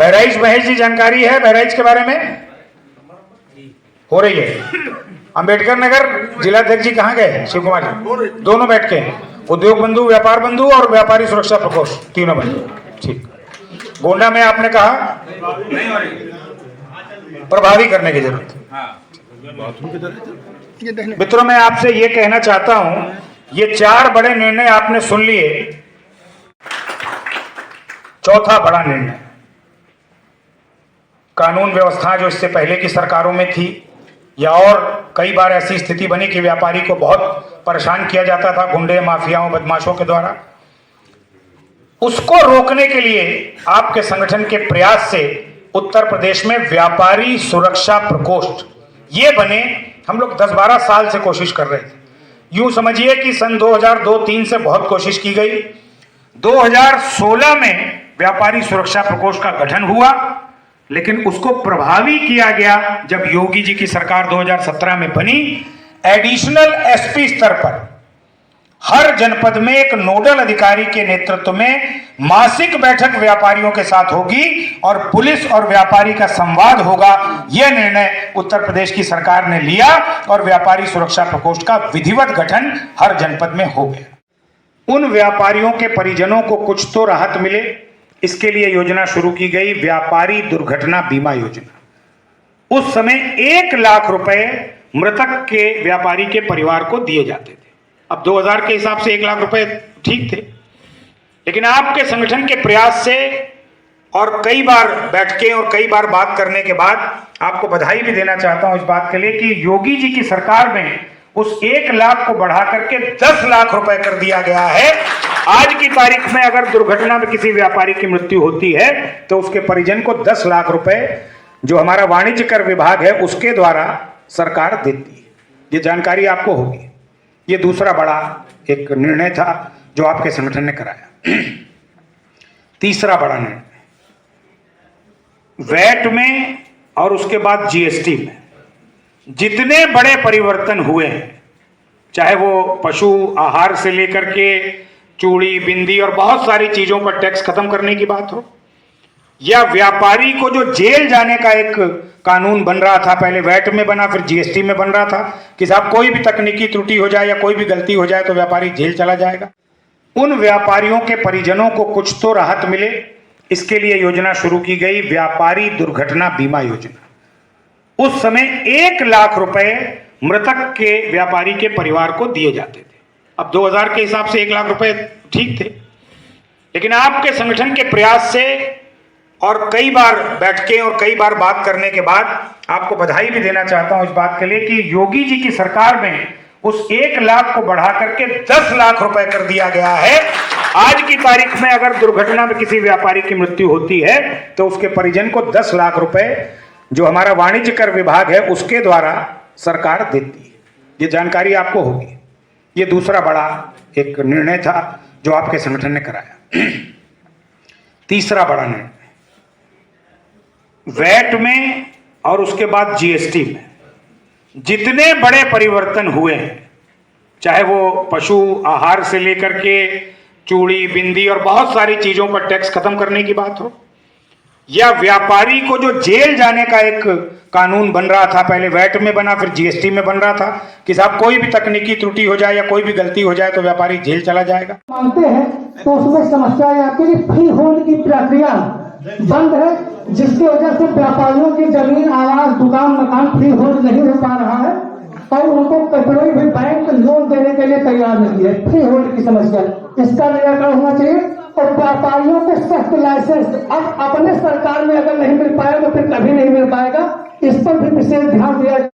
बहराइच महेश जी जानकारी है बहराइच के बारे में? हो रही है। अंबेडकर नगर जिलाध्यक्ष जी कहाँ गए? शिव कुमार जी दोनों बैठ के, उद्योग बंधु, व्यापार बंधु और व्यापारी सुरक्षा प्रकोष्ठ तीनों बंधु। ठीक। गोंडा में आपने कहा प्रभावी करने की जरूरत है। मित्रों, मैं आपसे ये कहना चाहता हूं, ये 4 बड़े निर्णय आपने सुन लिए। चौथा बड़ा निर्णय, कानून व्यवस्था जो इससे पहले की सरकारों में थी या और कई बार ऐसी स्थिति बनी कि व्यापारी को बहुत परेशान किया जाता था गुंडे, माफियाओं, बदमाशों के द्वारा, उसको रोकने के लिए आपके संगठन के प्रयास से उत्तर प्रदेश में व्यापारी सुरक्षा प्रकोष्ठ ये बने। हम लोग 10-12 साल से कोशिश कर रहे थे। यूं समझिए कि सन 2002-3 से बहुत कोशिश की गई। 2016 में व्यापारी सुरक्षा प्रकोष्ठ का गठन हुआ, लेकिन उसको प्रभावी किया गया जब योगी जी की सरकार 2017 में बनी। एडिशनल एसपी स्तर पर हर जनपद में एक नोडल अधिकारी के नेतृत्व में मासिक बैठक व्यापारियों के साथ होगी और पुलिस और व्यापारी का संवाद होगा। यह निर्णय उत्तर प्रदेश की सरकार ने लिया और व्यापारी सुरक्षा प्रकोष्ठ का विधिवत गठन हर जनपद में हो गया। उन व्यापारियों के परिजनों को कुछ तो राहत मिले, इसके लिए योजना शुरू की गई, व्यापारी दुर्घटना बीमा योजना। उस समय 1 लाख रुपए मृतक के व्यापारी के परिवार को दिए जाते थे। अब 2000 के हिसाब से 1 लाख रुपए ठीक थे, लेकिन आपके संगठन के प्रयास से और कई बार बैठकें और कई बार बात करने के बाद आपको बधाई भी देना चाहता हूं इस बात के लिए कि योगी जी की सरकार में उस 1 लाख को बढ़ा करके 10 लाख रुपए कर दिया गया है। आज की तारीख में अगर दुर्घटना में किसी व्यापारी की मृत्यु होती है तो उसके परिजन को 10 लाख रुपए जो हमारा वाणिज्य कर विभाग है उसके द्वारा सरकार देती है। ये जानकारी आपको होगी। ये दूसरा बड़ा एक निर्णय था जो आपके संगठन ने कराया। तीसरा बड़ा निर्णय, वैट में और उसके बाद जीएसटी में जितने बड़े परिवर्तन हुए हैं, चाहे वो पशु आहार से लेकर के चूड़ी, बिंदी और बहुत सारी चीजों पर टैक्स खत्म करने की बात हो, या व्यापारी को जो जेल जाने का एक कानून बन रहा था, पहले वैट में बना फिर जीएसटी में बन रहा था कि साहब कोई भी तकनीकी त्रुटि हो जाए या कोई भी गलती हो जाए तो व्यापारी जेल चला जाएगा। उन व्यापारियों के परिजनों को कुछ तो राहत मिले, इसके लिए योजना शुरू की गई, व्यापारी दुर्घटना बीमा योजना। उस समय 1 लाख रुपए मृतक के व्यापारी के परिवार को दिए जाते थे। अब 2000 के हिसाब से 1 लाख रुपए ठीक थे, लेकिन आपके संगठन के प्रयास से और कई बार बैठकें और कई बार बात करने के बाद आपको बधाई भी देना चाहता हूं इस बात के लिए कि योगी जी की सरकार में उस 1 लाख को बढ़ा करके 10 लाख रुपए कर दिया गया है। आज की तारीख में अगर दुर्घटना में किसी व्यापारी की मृत्यु होती है तो उसके परिजन को 10 लाख रुपए जो हमारा वाणिज्य कर विभाग है उसके द्वारा सरकार देती है। ये जानकारी आपको होगी। ये दूसरा बड़ा एक निर्णय था जो आपके संगठन ने कराया। तीसरा बड़ा निर्णय, वैट में और उसके बाद जीएसटी में जितने बड़े परिवर्तन हुए हैं, चाहे वो पशु आहार से लेकर के चूड़ी, बिंदी और बहुत सारी चीजों पर टैक्स खत्म करने की बात हो, या व्यापारी को जो जेल जाने का एक कानून बन रहा था, पहले वैट में बना फिर जीएसटी में बन रहा था कि साहब कोई भी तकनीकी त्रुटि हो जाए या कोई भी गलती हो जाए तो व्यापारी जेल चला जाएगा। मानते हैं तो उसमें समस्या है आपके लिए फ्री होल्ड की प्रक्रिया बंद है, जिसकी वजह से व्यापारियों की जमीन, आवास, दुकान, मकान फ्री होल्ड नहीं हो पा रहा है और उनको कोई भी बैंक लोन देने के लिए तैयार नहीं है। फ्री होल्ड की समस्या, इसका निराकरण होना चाहिए और व्यापारियों को सख्त लाइसेंस अब अपने सरकार में अगर नहीं मिल पाएगा तो फिर कभी नहीं मिल पाएगा। इस पर भी विशेष ध्यान दिया